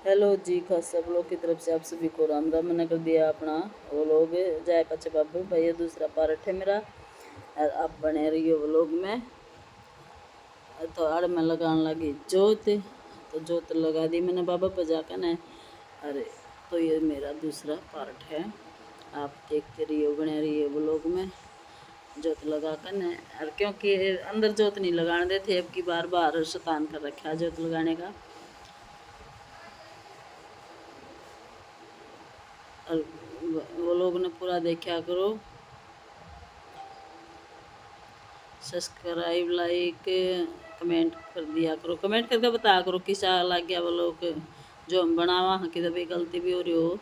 Hello जी, खास सब लोग की तरफ से आप सभी को राम राम। मैंने कर दिया अपना वो लोग जय पचे बाबू भैया, दूसरा पार्ट है मेरा। और आप बने रहिए वो लोग में। तो आड़ में लगाने लगी जोत, तो जोत लगा दी मैंने बाबा पर जाकर न। अरे तो ये मेरा दूसरा पार्ट है, आप देखते रहिए, बने रहिए वो लोग में। जोत लगा कर न, और क्योंकि अंदर जोत नहीं लगाने देते, अब की बार बार शैतान कर रखा है जोत लगाने का। और वो लोग ने पूरा देखा करो, सब्सक्राइब लाइक कमेंट कर दिया करो, कमेंट करके बताया करो किसा लग गया वो लोग जो हम बनावा कि कभी गलती भी हो रही हो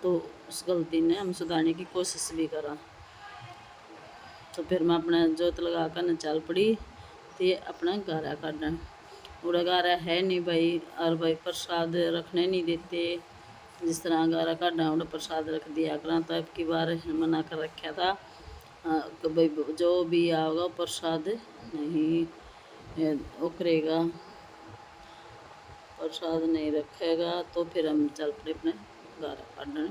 तो उस गलती ने हम सुधारने की कोशिश भी करा। तो फिर मैं अपना जोत लगा कर न चल पड़ी, तो ये अपना गारा काटना पूरा गारा है नहीं भाई। और भाई प्रसाद रखने नहीं देते, जिस तरह गारा काटना उन्हें प्रसाद रख दिया करा। तो अब की बार मना कर रखा था कि भाई जो भी आओगा प्रसाद नहीं वो करेगा, प्रसाद नहीं रखेगा। तो फिर हम चल पड़े अपने गारा काटने।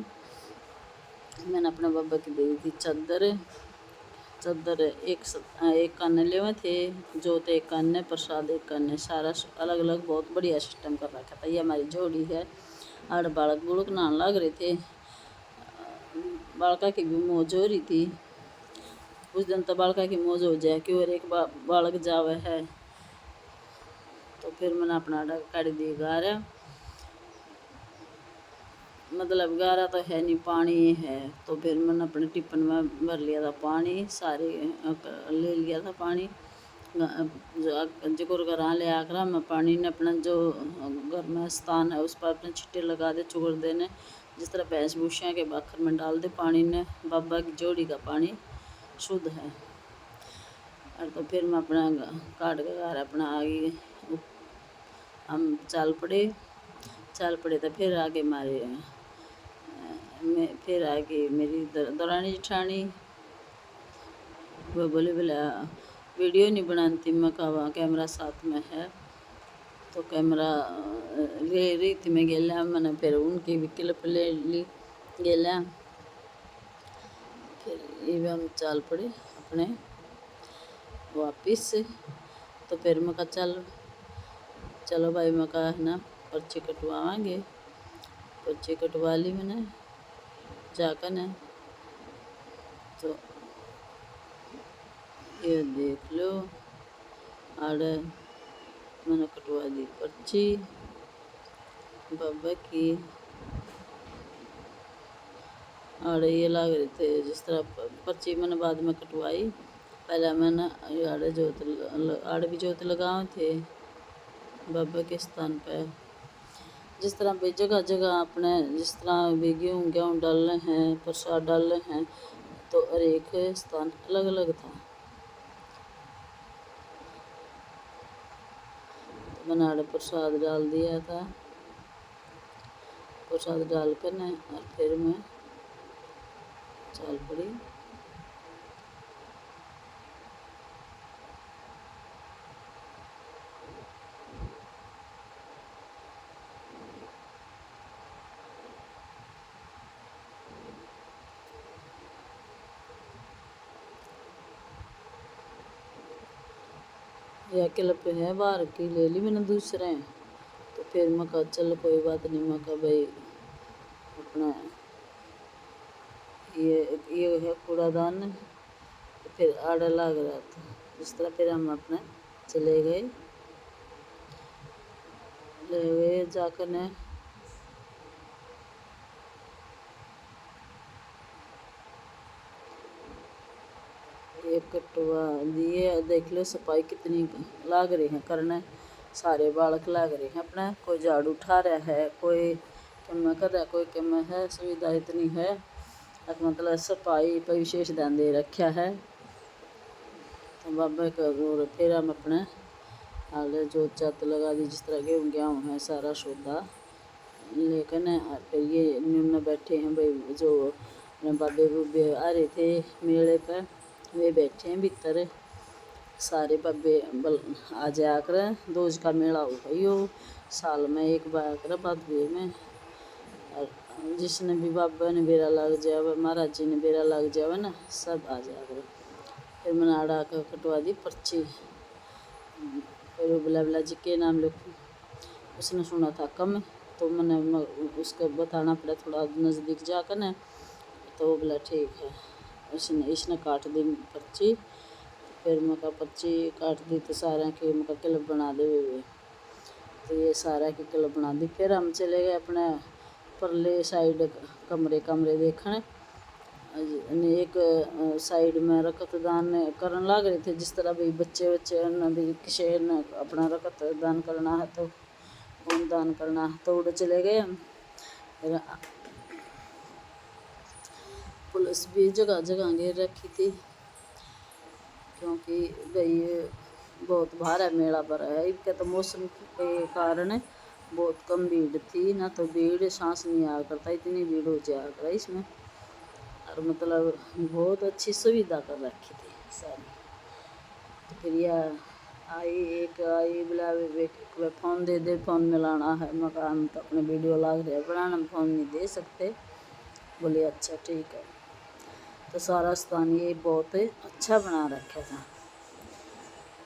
मैंने अपने बाबा की दी थी चादर, चादर एक कान ले हुए थे, जोत एक कान ने, प्रसाद एक कान ने, सारा अलग अलग बहुत बढ़िया सिस्टम कर रखा था। ये हमारी जोड़ी है। आड़ बालक बुड़क नहाने लग रहे थे, बालका की भी मौज हो रही थी। उस दिन तो बालका की मौज हो जाए कि और एक बालक जावे है। तो फिर मैंने अपना काट दिया गारा, मतलब गारा तो है नहीं पानी है। तो फिर मैंने अपने टिफिन में भर लिया था पानी, सारे ले लिया था पानी। जो घर ले आकर मैं पानी ने अपना जो घर में स्थान है उस पर अपने छिट्टे लगा दे, चुगड़ देने। जिस तरह भैंस भूसियाँ के बाखर में डाल दे पानी ने, बाबा की जोड़ी का पानी शुद्ध है। और तो फिर मैं अपना काट के घर अपना आगे हम चल पड़े। तो फिर आगे मारे फिर आगे मेरी दौरानी जेठानी वो बोले बोला वीडियो नहीं बनाती। मैं कहा कैमरा साथ में है, तो कैमरा ले रही थी मैं गेला, मैंने फिर उनकी भी क्लिप ले ली गेला। फिर ये हम चल पड़े अपने वापिस। तो फिर मैं कहा चलो भाई, मैं कहा है ना पर्ची कटवाएंगे। पर्ची कटवा ली मैंने जाकर न। तो ये देख लो, और मैंने कटवा दी पर्ची बाबा की। और ये लग रहे थे जिस तरह पर्ची मैंने बाद में कटवाई, पहले मैंने आड़ भी जोत लगाए थे बाबा के स्थान पे। जिस तरह भी जगह जगह अपने जिस तरह भी गेहूँ डाल रहे हैं, प्रसाद डाल रहे हैं, तो हर एक स्थान अलग अलग था। तो मैंने आड़ प्रसाद डाल दिया था, प्रसाद डाल कर न और फिर मैं चल पड़ी। या क्लिप है बाहर की ले ली मैंने दूसरे। तो फिर मैं कहा चल कोई बात नहीं, मैं कहा भाई अपना ये है कूड़ादान। तो फिर आड़ा लग रहा था इस तरह। फिर हम अपने चले गए जाकर ने ये कटवा दिए। देख लो सफाई कितनी लाग रही है करने, सारे बालक लाग रहे हैं अपना। कोई झाड़ू उठा रहा है, कोई कम कर रहा है, कोई कम है। सुविधा इतनी है, मतलब सफाई पर विशेष ध्यान दे रखा है। तो बाबा का और फिर हम अपने आगे जो छत लगा दी, जिस तरह गेहूँ है सारा सौदा लेकर न। फिर ये न्यून बैठे हैं भाई, जो बाबे बूबे आ रहे थे मेले पर, वे बैठे हैं भीतर। सारे बाबे आ जाया करें। दोज का मेला होगा यो साल में एक बार करे भादवे में। और जिसने भी बाबा ने बेरा लग जावे, महाराज जी ने बेरा लग जावे ना, सब आ जाया करो। फिर मैंने आड़ा कर कटवा दी पर्ची। फिर वो बुला जी के नाम लिखूँ, उसने सुना था कम, तो मैंने उसको बताना पड़ा थोड़ा नज़दीक जाकर ना, तो वो बोला ठीक है। इसने काट दी पर्ची। फिर मैं का पर्ची काट दी तो सारे के मैं क्लब बना दे हुए, तो ये सारा की क्लब बना दी। फिर हम चले गए अपने परले साइड कमरे देखने। एक साइड में रक्तदान करन लग रहे थे, जिस तरह भाई बच्चे भी किसी ने अपना रक्तदान करना है तो खून दान करना है, तो उड़ चले गए हम। पुलिस भी जगह जगह घेर रखी थी, क्योंकि भाई बहुत भारा मेला भरा है। इसके तो मौसम के कारण बहुत कम भीड़ थी ना, तो भीड़ सांस नहीं आया करता, इतनी भीड़ हो जाया कर इसमें। और मतलब बहुत अच्छी सुविधा कर रखी थी सारी। तो फिर यह आई बोला फ़ोन दे फ़ोन मिलाना है। मकान तो अपने वीडियो लाग रहे बनाना, फ़ोन नहीं दे सकते। बोले अच्छा ठीक है। तो सारा स्थान ये बहुत अच्छा बना रखा था।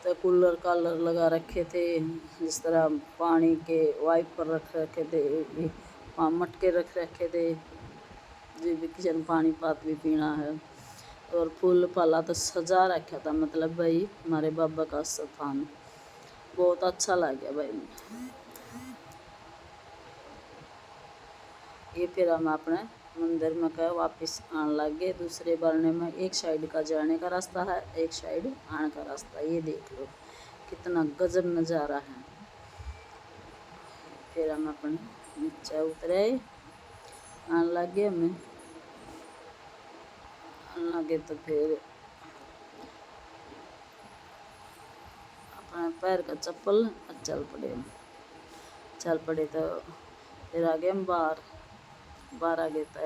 तो कूलर कालर लगा रखे थे, जिस तरह पानी के वाइपर रख रखे थे, मटके रख रखे थे, जो भी किचन पानी पात भी पीना है। और फूल फाला तो सजा रखा था, मतलब भाई हमारे बाबा का स्थान बहुत अच्छा लग गया भाई। ये फिर हम अपने मंदिर में कहे वापस आने लग गए। दूसरे बरने में एक साइड का जाने का रास्ता है, एक साइड आने का रास्ता। ये देख लो कितना गजब नज़ारा है। फिर हम अपने नीचे उतरे, आने लग गए हमें लगे, तो फिर अपना पैर का चप्पल चल पड़े। तो फिर आगे हम बाहर आ गए। तो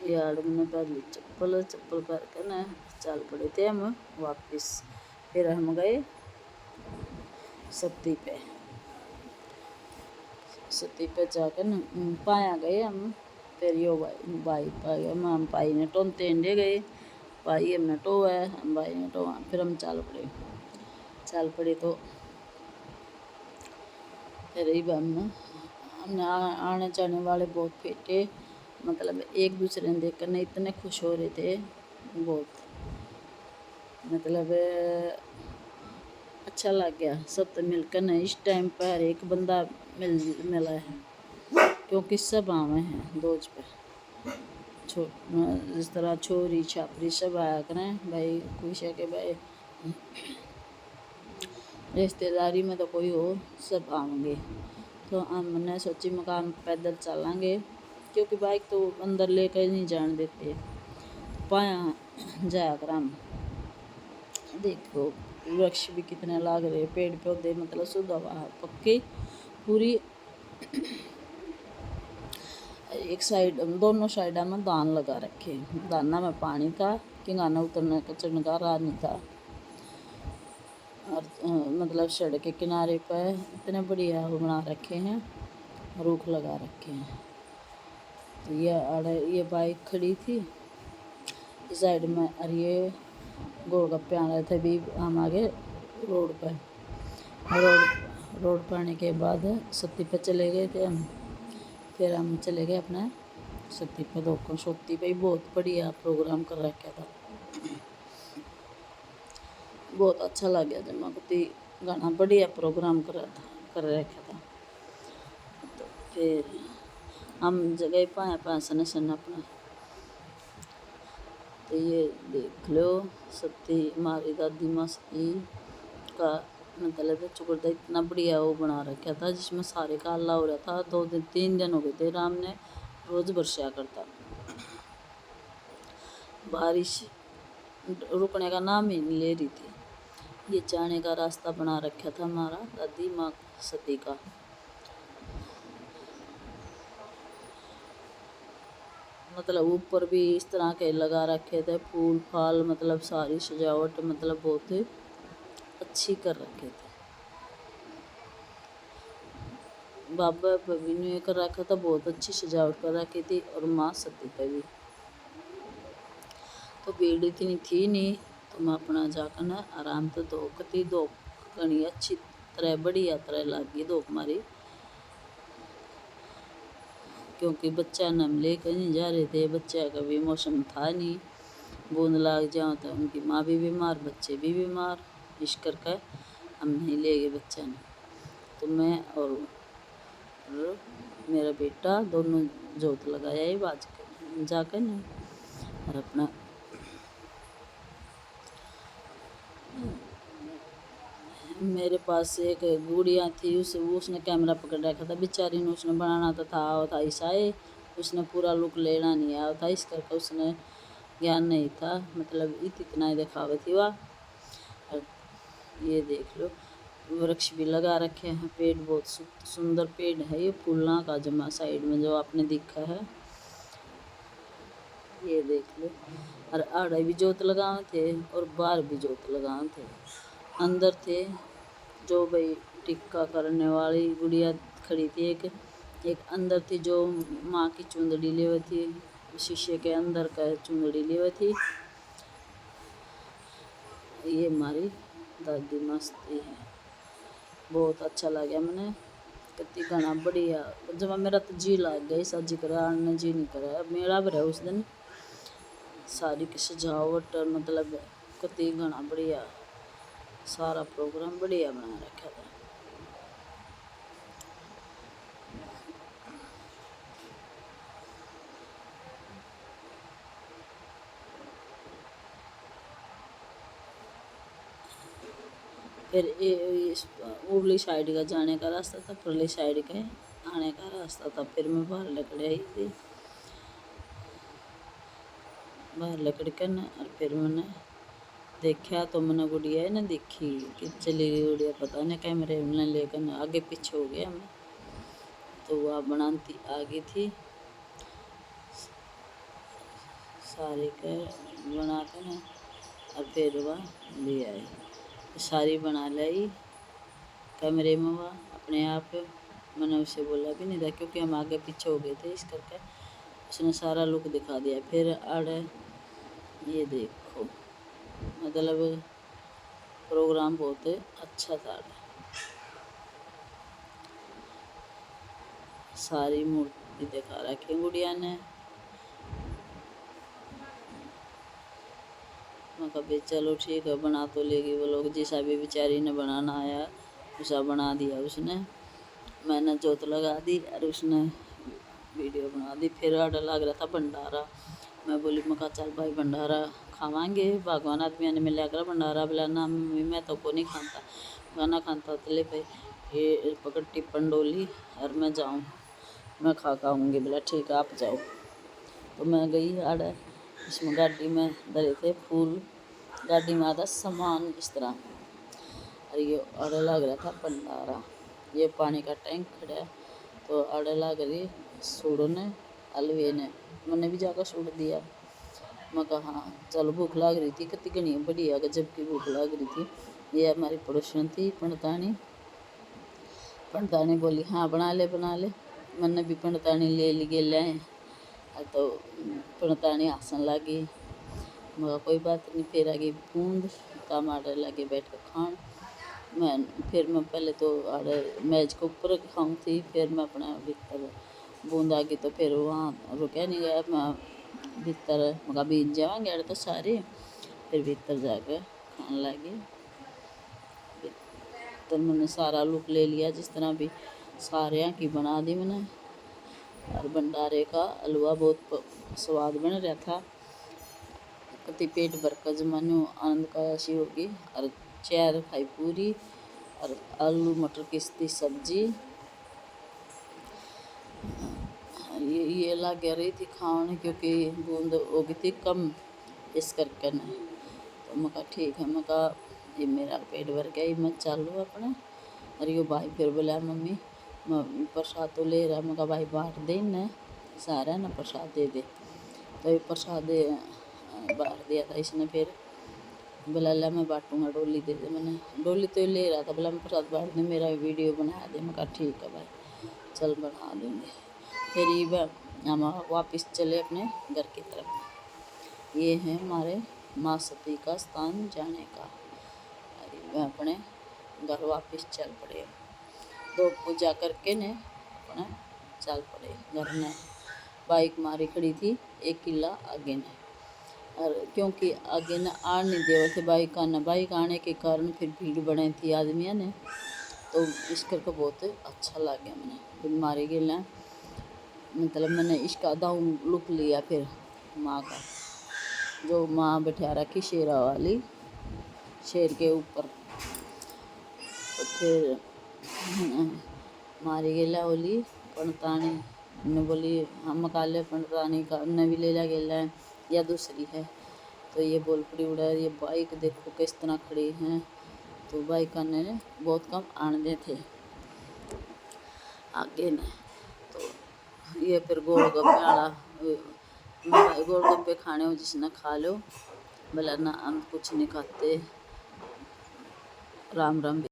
यार्ड में पहली चप्पल पहन कर ना चल पड़े थे हम वापस। फिर हम गए सत्ती पे जाकर न पाया गए हम। फिर यो भाई पाए हम भाई ने टोनते गए, भाई हमने टो है, हम भाई ने टो। फिर हम चल पड़े। तो फिर हमने आने जाने वाले बहुत फेटे, मतलब एक दूसरे ने देख कर इतने खुश हो रहे थे, बहुत मतलब अच्छा लग गया सब तो मिलकर न। इस टाइम पर एक बंदा मिला है, क्योंकि सब आवे हैं दोज पे। जिस तरह छोरी छापरी सब आया करें भाई, खुश है कि भाई रिश्तेदारी में तो कोई हो सब आएंगे। तो हमने सोची मकान पैदल चलेंगे, क्योंकि बाइक तो अंदर लेकर नहीं जाने देते, पाया जाया कर हम। देखो वृक्ष भी कितने लाग रहे, पेड़ पौधे मतलब शुद्ध हवा पक्की पूरी। एक साइड दोनों साइडा में दान लगा रखे, दाना में पानी था कि गाना उतरने का चढ़ने का राह नहीं था। और मतलब सड़क के किनारे पर इतने बढ़िया वो बना रखे हैं, रूख लगा रखे हैं। तो ये बाइक खड़ी थी इस साइड में, और ये गोलगप्पे आ रहे थे भी। हम आगे रोड पर आने के बाद सत्ती पे चले गए थे हम। फिर हम चले गए अपने सत्ती पे। दोनों सत्ती पे बहुत बढ़िया प्रोग्राम कर रखा था, बहुत अच्छा लग गया जब मैं गाना बढ़िया प्रोग्राम कर रखा था। तो फिर हम जगह पाया सन अपना। तो ये देख लो सत्ती हमारी दादी माँ सती का मतलब चुकरदा इतना बढ़िया वो बना रखा था, जिसमें सारे का हल्ला हो रहा था। 3 दिन हो गए थे राम ने रोज़ बरसाया करता, बारिश रुकने का नाम ही नहीं ले रही थी। ये जाने का रास्ता बना रखा था हमारा दादी माँ सती का। मतलब ऊपर भी इस तरह के लगा रखे थे फूल फाल, मतलब सारी सजावट मतलब बहुत अच्छी कर रखे थे। बाबा बबी ने कर रखा था, बहुत अच्छी सजावट कर रखी थी। और माँ सती पे भी तो भीड़ इतनी थी नहीं, तो मैं अपना जाकर ना आराम से धोखती दो घनी अच्छी तरह बढ़िया तरह लगी धोख मारी, क्योंकि बच्चा न ले कहीं जा रहे थे, बच्चा का भी मौसम था नहीं, बूंद लाग जाओ तो उनकी माँ भी बीमार बच्चे भी बीमार, इस करके हम नहीं ले गए बच्चा ने। तो मैं और मेरा बेटा दोनों जोत लगाया ही बाज कर जाकर नहीं। और अपना मेरे पास एक गुड़िया थी, उसने कैमरा पकड़ रखा था बेचारी ने, उसने बनाना तो था ईसाई, उसने पूरा लुक लेना नहीं आया था, इस करके उसने ज्ञान नहीं था, मतलब इतना ही दिखावे थी वह। और ये देख लो वृक्ष भी लगा रखे हैं, पेड़ बहुत सुंदर पेड़ है, ये फूलना का जमा साइड में जो आपने देखा है, ये देख लो। और आड़े भी जोत लगाए थे और बाहर भी जोत लगाए थे। अंदर थे जो भाई टिक्का करने वाली गुड़िया खड़ी थी, एक अंदर थी जो माँ की चुंदड़ी ले हुई थी, शीशे के अंदर का चुंदड़ी ले हुई थी। ये हमारी दादी मस्ती है, बहुत अच्छा लगा मैंने, कितनी गाना बढ़िया। जब मेरा तो जी लग गया सजी करा ने जी नहीं करा, मेला भी रहा उस दिन, सारी की सजावट मतलब कितनी गाना बढ़िया, सारा प्रोग्राम बढ़िया बना रखा था। फिर उरली साइड का जाने का रास्ता था, परली साइड के आने का रास्ता था। फिर मैं बाहर लकड़ी आई थी, बाहर लकड़ी कर न, और फिर मैंने देखा तो मैंने गुड़िया है ना देखी कि चली गई गुड़िया, पता नहीं कैमरे में लेकर न आगे पीछे हो गया मैं, तो वह बनाती आ गई थी सारी के बना कर न, और फिर वह ले आई, सारी बना लाई कैमरे में वह अपने आप। मैंने उसे बोला भी नहीं था क्योंकि हम आगे पीछे हो गए थे, इस करके उसने सारा लुक दिखा दिया। फिर आड़े ये देखो मतलब प्रोग्राम बहुत अच्छा था, सारी मूर्ति दिखा रखी गुड़िया ने। मैं कहा चलो ठीक है बना तो लेगी वो लोग, जैसा भी बेचारी ने बनाना आया वैसा बना दिया उसने, मैंने जोत लगा दी और उसने वीडियो बना दी। फिर आर्डर लग रहा था भंडारा, मैं बोली मैं कहा चल भाई भंडारा खावांगे, भगवान आदमी ने मिला कर भंडारा बोला ना मम्मी मैं तो को नहीं खाता, खाना खाता तो ले भाई ये पकड़ टिप्पण डोली और मैं जाऊँ, मैं खा खाऊँगी, बोला ठीक है आप जाओ। तो मैं गई आड़े, इसमें गाड़ी में धरे थे फूल, गाड़ी में आता सामान इस तरह, और ये आड़े लग रहा था भंडारा, ये पानी का टैंक खड़ा है, तो आड़े लग रही सूढ़ ने हलवे ने, मैंने भी जाकर सूढ़ दिया। मैं कहा हाँ चलो भूख लग रही थी, कितनी घनी बढ़िया गजब की भूख लग रही थी। ये हमारी पड़ोसन थी पंडतानी, पंडतानी बोली हाँ बना ले बना ले, मैंने भी पंडतानी ले ली गेले, तो पंडतानी हंसन लगी, मगर कोई बात नहीं। फिर आगे बूंद टमाटर लगे बैठ कर खान, फिर मैं पहले तो आड़े मेज के ऊपर खाऊँ थी, फिर मैं अपना भीतर बूंद आ गई, तो फिर वहाँ रुके नहीं गया, मैं भीतर मगर बीत जाएंगे अड़ तो सारे, फिर भीतर जाकर खाने लगी। तो मैंने सारा लुक ले लिया जिस तरह भी सारे की बना दी मैंने, और भंडारे का हलवा बहुत स्वाद बन रहा था, कति पेट भर कर जमानो आनंद का ऐसी होगी। और चार खाई पूरी और आलू मटर की सब्जी, ये लग रही थी खाने क्योंकि बूंद हो गई थी कम इस करके न। तो मैं कहा ठीक है, मैं कहा ये मेरा पेट भर गया मैं चालू अपने। और यो भाई फिर बोला मम्मी प्रसाद तो ले रहा, मैं कहा भाई बांट दे न सारा ना प्रसाद दे दे। तो ये प्रसाद बांट दिया था इसने। फिर बोला ला मैं बांटूँगा, डोली दे दे। मैंने डोली तो ये ले रहा था, बोला मैं प्रसाद बांट दूँ, मेरा वीडियो बना दे। मैं कहा ठीक है भाई, चल बना दूँगी। फिर ये हम वापस चले अपने घर की तरफ। ये है हमारे माँ सती का स्थान जाने का। मैं अपने घर वापस चल पड़े। तो पूजा करके ने अपने चल पड़े घर ने। बाइक मारी खड़ी थी एक किला आगे ने, और क्योंकि आगे ने आड़ नहीं दे थे बाइक आना। बाइक आने के कारण फिर भीड़ बने थी आदमियों ने, तो इस करके बहुत अच्छा लग गया मैंने। फिर मारे गए मतलब मैंने इसका दाऊ लुक लिया। फिर माँ का जो माँ बैठा रखी शेरा वाली, शेर के ऊपर। तो फिर मारी गेला बोली पणतानी ने, बोली हम काले पणतानी का ने भी ले गेला या दूसरी है। तो ये बोल पड़ी उड़ा, ये बाइक देखो किस तरह खड़ी हैं। तो बाइक आने ने बहुत कम आने थे आगे ने। तो ये फिर गोलगप्पे वाला, गोलगप्पे खाने हो जिसने खा लो, बोला ना हम कुछ नहीं खाते। राम राम।